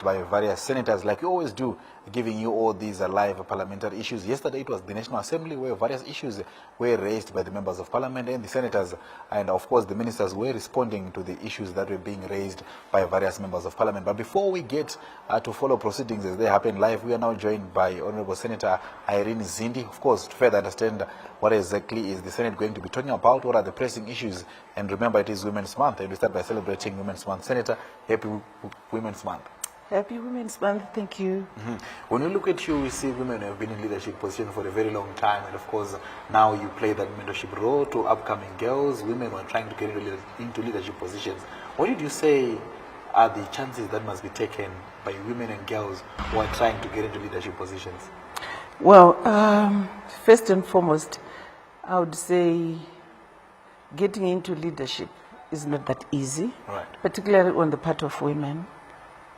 by various senators, like you always do, giving you all these live parliamentary issues. Yesterday it was the National Assembly where various issues were raised by the members of parliament and the senators, and of course the ministers were responding to the issues that were being raised by various members of parliament. But before we get to follow proceedings as they happen live, we are now joined by Honorable Senator Irene Zindi, of course, to further understand what exactly is the Senate going to be talking about, what are the pressing issues. And remember, it is Women's Month, and we start by celebrating Women's Month. Senator, happy Women's Month. Happy Women's Month, thank you. When we look at you, we see women have been in leadership positions for a very long time, and of course now you play that mentorship role to upcoming girls, women who are trying to get into leadership positions. What did you say are the chances that must be taken by women and girls who are trying to get into leadership positions? Well, first and foremost, I would say getting into leadership is not that easy, right, particularly on the part of women.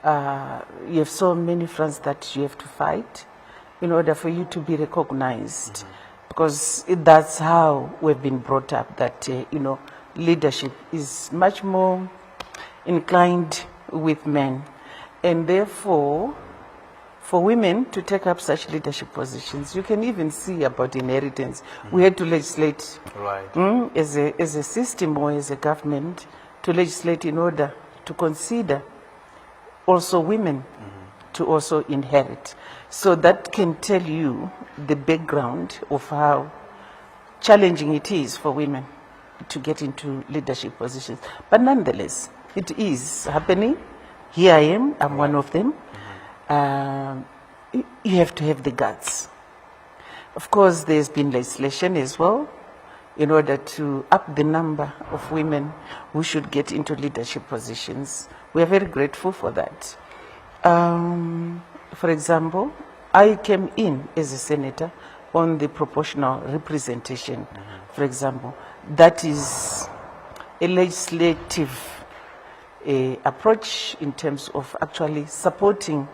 You have so many fronts that you have to fight in order for you to be recognized, because that's how we've been brought up, that leadership is much more inclined with men, and therefore for women to take up such leadership positions, you can even see about inheritance. We had to legislate, right, as a system or as a government, to legislate in order to consider also women to also inherit. So that can tell you the background of how challenging it is for women to get into leadership positions. But nonetheless, it is happening. Here I am, I'm one of them. You have to have the guts. Of course, there's been legislation as well in order to up the number of women who should get into leadership positions. We are very grateful for that. For example, I came in as a senator on the proportional representation, for example. That is a legislative approach in terms of actually supporting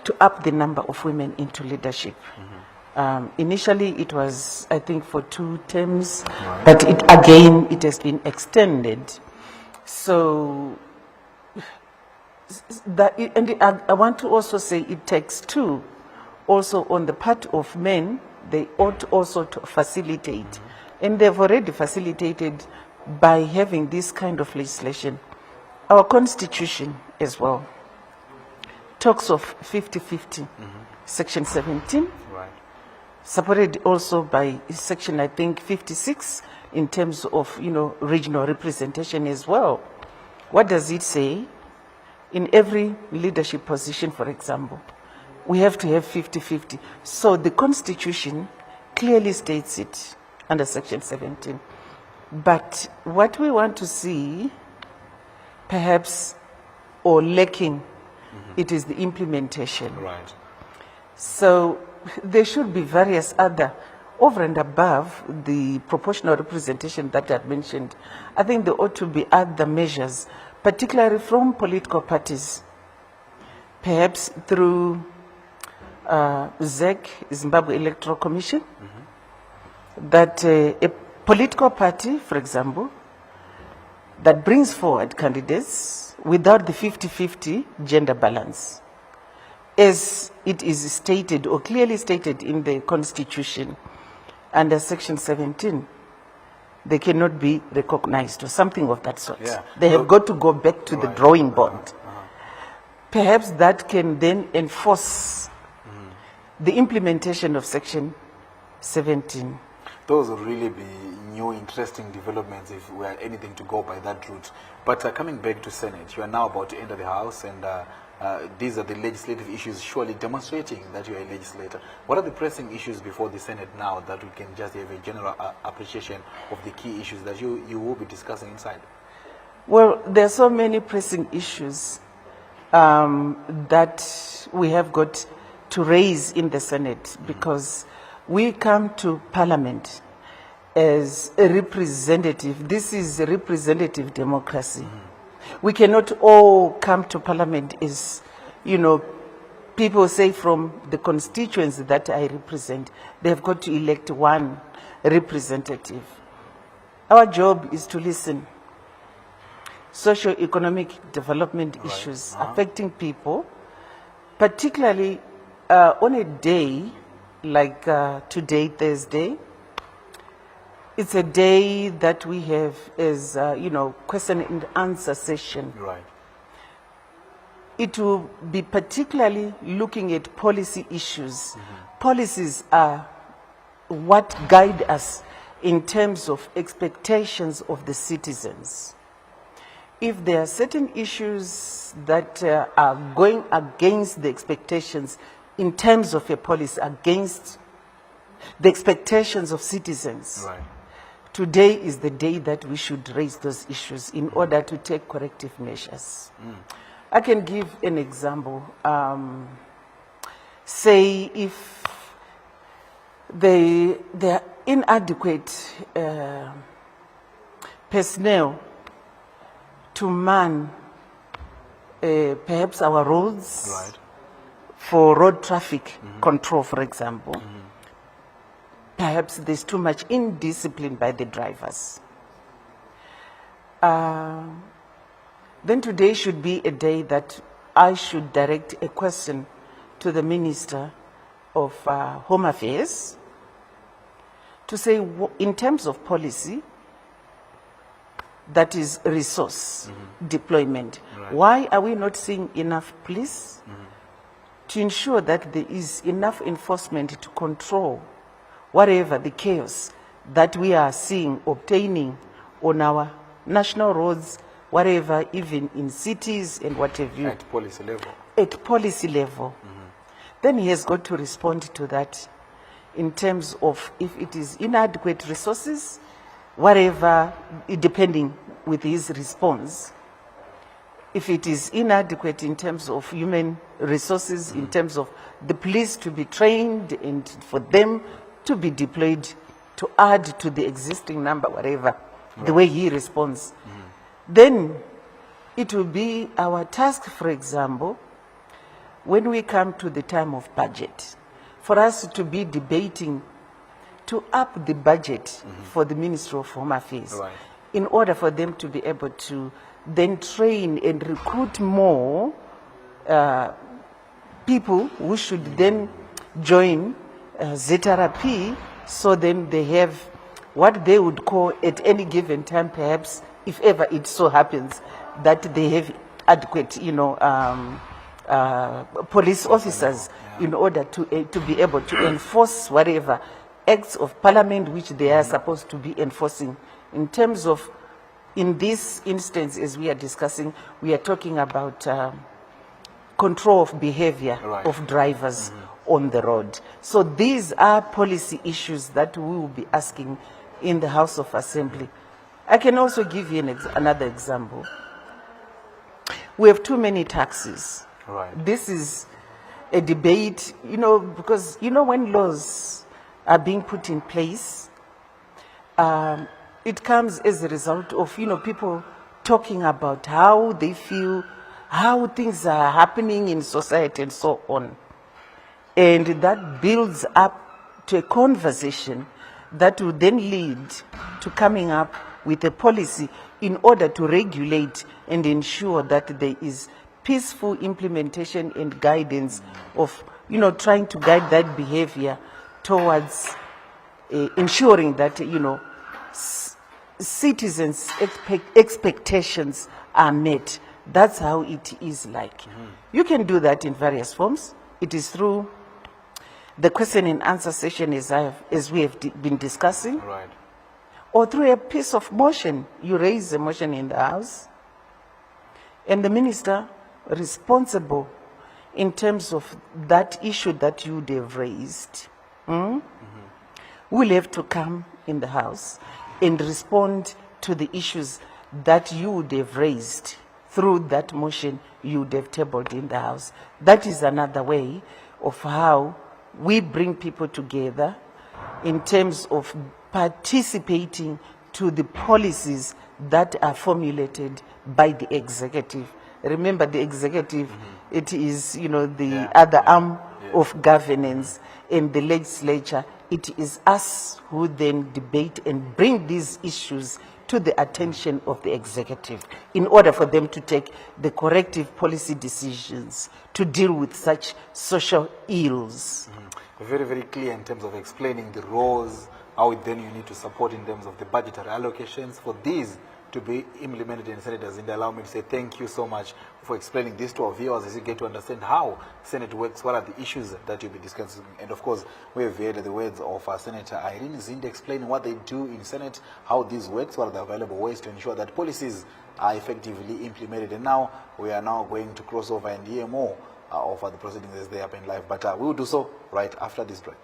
to up the number of women into leadership. Initially, it was, I think, for 2 terms, but it has been extended. So, I want to also say it takes 2. Also, on the part of men, they ought also to facilitate. And they've already facilitated by having this kind of legislation. Our constitution as well talks of 50-50, section 17. right, Supported also by section, I think, 56 in terms of, regional representation as well. What does it say? In every leadership position, for example, we have to have 50-50. So the Constitution clearly states it under section 17. But what we want to see, perhaps, or lacking, it is the implementation. right. So there should be various other, over and above the proportional representation that I had mentioned. I think there ought to be other measures, particularly from political parties, perhaps through ZEC, Zimbabwe Electoral Commission, that a political party, for example, that brings forward candidates without the 50-50 gender balance, as it is stated or clearly stated in the Constitution under section 17, they cannot be recognized or something of that sort. Yeah. They have got to go back to the Right. drawing board. Perhaps that can then enforce the implementation of section 17. Those would really be new, interesting developments if we had anything to go by that route. But coming back to Senate, you are now about to enter the House, and these are the legislative issues surely demonstrating that you are a legislator. What are the pressing issues before the Senate now that we can just have a general appreciation of the key issues that you will be discussing inside? Well, there are so many pressing issues that we have got to raise in the Senate, because we come to Parliament as a representative. This is a representative democracy. We cannot all come to Parliament as, people say from the constituency that I represent, they've got to elect one representative. Our job is to listen. Socio-economic development issues affecting people particularly on a day like today, Thursday. It's a day that we have as, question and answer session. Right. It will be particularly looking at policy issues. Policies are what guide us in terms of expectations of the citizens. If there are certain issues that are going against the expectations in terms of a policy, against the expectations of citizens, Right. today is the day that we should raise those issues in order to take corrective measures. I can give an example. Say if there are inadequate personnel to man perhaps our roads Right. for road traffic control, for example. Perhaps there's too much indiscipline by the drivers. Then today should be a day that I should direct a question to the Minister of Home Affairs to say, in terms of policy, that is resource deployment. Right. Why are we not seeing enough police to ensure that there is enough enforcement to control whatever the chaos that we are seeing, obtaining on our national roads, whatever, even in cities and what have you, At policy level. at policy level? Then he has got to respond to that in terms of if it is inadequate resources, whatever, depending with his response. If it is inadequate in terms of human resources, in terms of the police to be trained and for them to be deployed to add to the existing number, whatever, the way he responds, then it will be our task, for example, when we come to the time of budget, for us to be debating to up the budget for the Ministry of Home Affairs, Right. in order for them to be able to then train and recruit more people who should then join ZRP, so then they have what they would call at any given time, perhaps, if ever it so happens that they have adequate, police officers in order to be able to enforce whatever acts of parliament which they are supposed to be enforcing. In terms of, in this instance, as we are discussing, we are talking about control of behavior Right. of drivers on the road. So these are policy issues that we will be asking in the House of Assembly. I can also give you another example. We have too many taxis. Right. This is a debate, because, when laws are being put in place, it comes as a result of, people talking about how they feel, how things are happening in society and so on. And that builds up to a conversation that will then lead to coming up with a policy in order to regulate and ensure that there is peaceful implementation and guidance of, trying to guide that behavior towards ensuring that, citizens' expectations are met. That's how it is like. You can do that in various forms. It is through the question and answer session as we have been discussing, Right. or through a piece of motion. You raise a motion in the House, and the minister responsible in terms of that issue that you would have raised will have to come in the House and respond to the issues that you would have raised through that motion you would have tabled in the House. That is another way of how we bring people together in terms of participating to the policies that are formulated by the executive. Remember, the executive, it is, the other arm of governance, and the legislature, it is us who then debate and bring these issues to the attention of the executive in order for them to take the corrective policy decisions to deal with such social ills. Very, very clear in terms of explaining the roles, how then you need to support in terms of the budgetary allocations for these to be implemented in senators. And allow me to say thank you so much for explaining this to our viewers as you get to understand how Senate works, what are the issues that you'll be discussing. And of course, we have heard the words of Senator Irene Zinde explaining what they do in Senate, how this works, what are the available ways to ensure that policies are effectively implemented. And now we are now going to cross over and hear more of the proceedings as they happen live. But we will do so right after this break.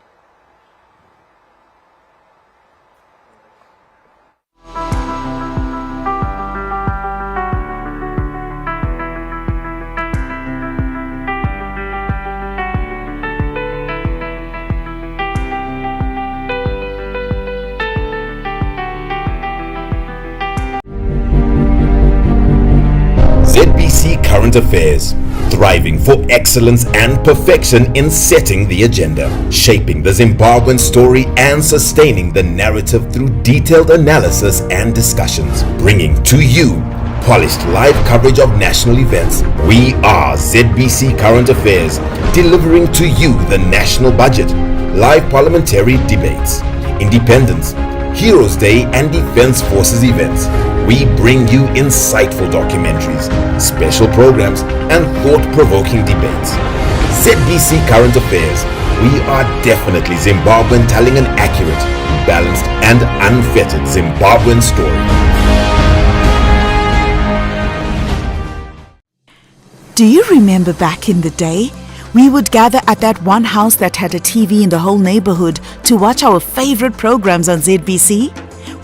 ZBC Current Affairs, thriving for excellence and perfection in setting the agenda, shaping the Zimbabwean story and sustaining the narrative through detailed analysis and discussions, bringing to you polished live coverage of national events. We are ZBC Current Affairs, delivering to you the national budget, live parliamentary debates, independence, Heroes Day and Defense Forces events. We bring you insightful documentaries, special programs, and thought-provoking debates. ZBC Current Affairs. We are definitely Zimbabwean, telling an accurate, balanced, and unfettered Zimbabwean story. Do you remember back in the day? We would gather at that one house that had a TV in the whole neighborhood to watch our favorite programs on ZBC.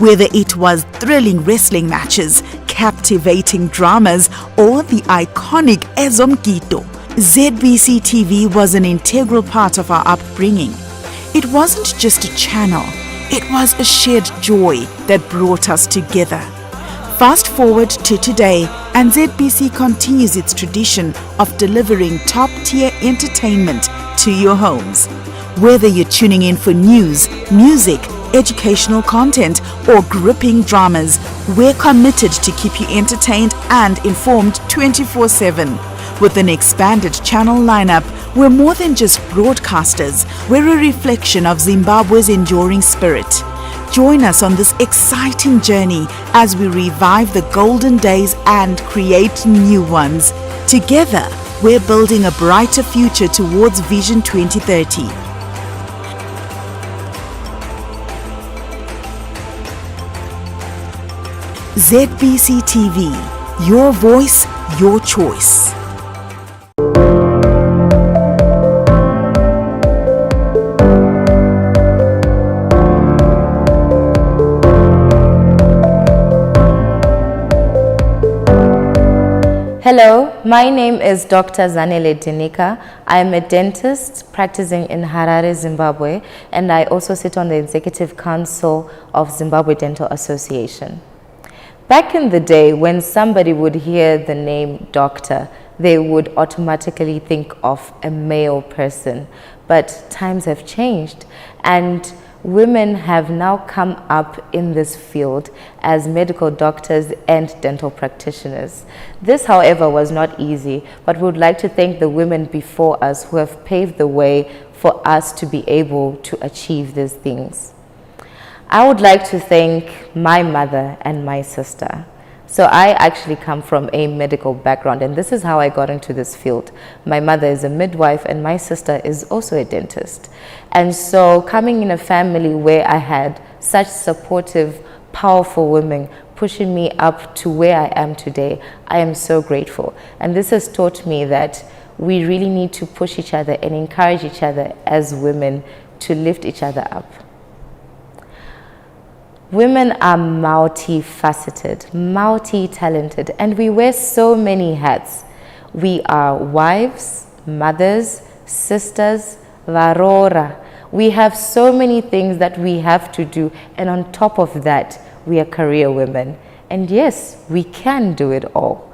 Whether it was thrilling wrestling matches, captivating dramas, or the iconic Ezomgito, ZBC TV was an integral part of our upbringing. It wasn't just a channel, it was a shared joy that brought us together. Fast forward to today, and ZBC continues its tradition of delivering top-tier entertainment to your homes. Whether you're tuning in for news, music, educational content, or gripping dramas, we're committed to keep you entertained and informed 24/7. With an expanded channel lineup, we're more than just broadcasters, we're a reflection of Zimbabwe's enduring spirit. Join us on this exciting journey as we revive the golden days and create new ones. Together, we're building a brighter future towards Vision 2030. ZBC TV, your voice, your choice. Hello, my name is Dr. Zanele Dinika. I am a dentist practicing in Harare, Zimbabwe, and I also sit on the Executive Council of Zimbabwe Dental Association. Back in the day, when somebody would hear the name doctor, they would automatically think of a male person. But times have changed, and women have now come up in this field as medical doctors and dental practitioners. This, however, was not easy, but we would like to thank the women before us who have paved the way for us to be able to achieve these things. I would like to thank my mother and my sister. So I actually come from a medical background, and this is how I got into this field. My mother is a midwife and my sister is also a dentist. And so coming in a family where I had such supportive, powerful women pushing me up to where I am today, I am so grateful. And this has taught me that we really need to push each other and encourage each other as women to lift each other up. Women are multifaceted, multi-talented, and we wear so many hats. We are wives, mothers, sisters, varora. We have so many things that we have to do, and on top of that, we are career women. And yes, we can do it all.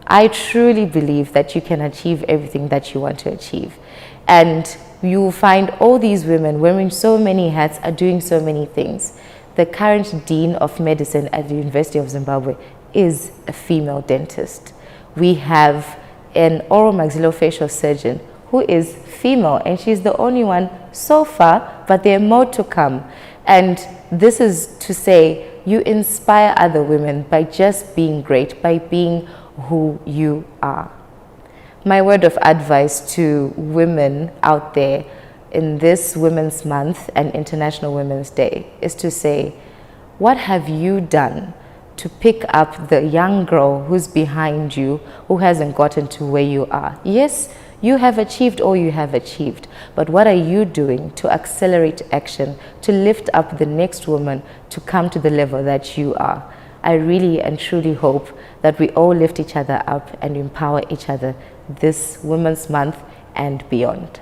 I truly believe that you can achieve everything that you want to achieve. And you will find all these women wearing so many hats are doing so many things. the current Dean of Medicine at the University of Zimbabwe is a female dentist. We have an oral maxillofacial surgeon who is female, and she's the only one so far, but there are more to come. And this is to say, you inspire other women by just being great, by being who you are. My word of advice to women out there in this Women's Month and International Women's Day is to say, what have you done to pick up the young girl who's behind you, who hasn't gotten to where you are? Yes, you have achieved all you have achieved, but what are you doing to accelerate action, to lift up the next woman to come to the level that you are? I really and truly hope that we all lift each other up and empower each other this Women's Month and beyond.